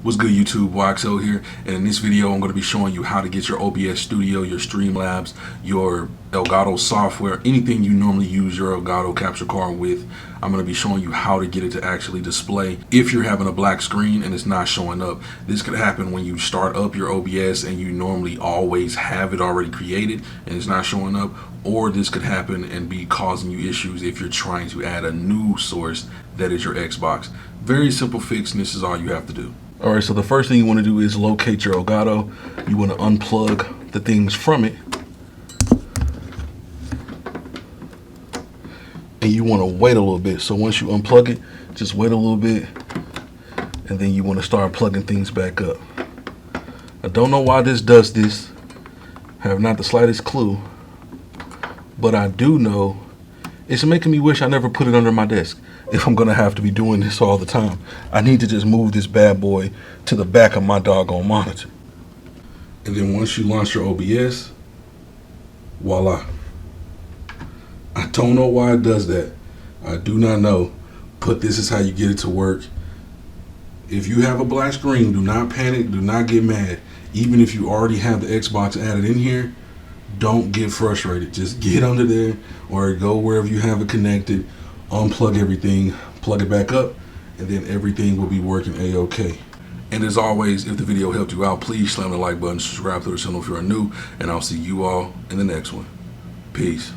What's good, YouTube? YXL here, and in this video I'm going to be showing you how to get your OBS Studio, your Streamlabs, your Elgato software, anything you normally use your Elgato capture card with. I'm going to be showing you how to get it to actually display if you're having a black screen and it's not showing up. This could happen when you start up your OBS and you normally always have it already created and it's not showing up, or this could happen and be causing you issues if you're trying to add a new source that is your Xbox. Very simple fix, and this is all you have to do. Alright, so the first thing you want to do is locate your Elgato. You want to unplug the things from it. And you want to wait a little bit. So once you unplug it, just wait a little bit. And then you want to start plugging things back up. I don't know why this does this. I have not the slightest clue. But I do know it's making me wish I never put it under my desk. If I'm gonna have to be doing this all the time, I need to just move this bad boy to the back of my doggone monitor. And then once you launch your OBS, voila. I don't know why it does that. I do not know, but this is how you get it to work. If you have a black screen, do not panic, do not get mad. Even if you already have the Xbox added in here, don't get frustrated. Just get under there or go wherever you have it connected, unplug everything, plug it back up, and then everything will be working a-okay. And as always, if the video helped you out, please slam the like button, subscribe to the channel if you are new, and I'll see you all in the next one. Peace.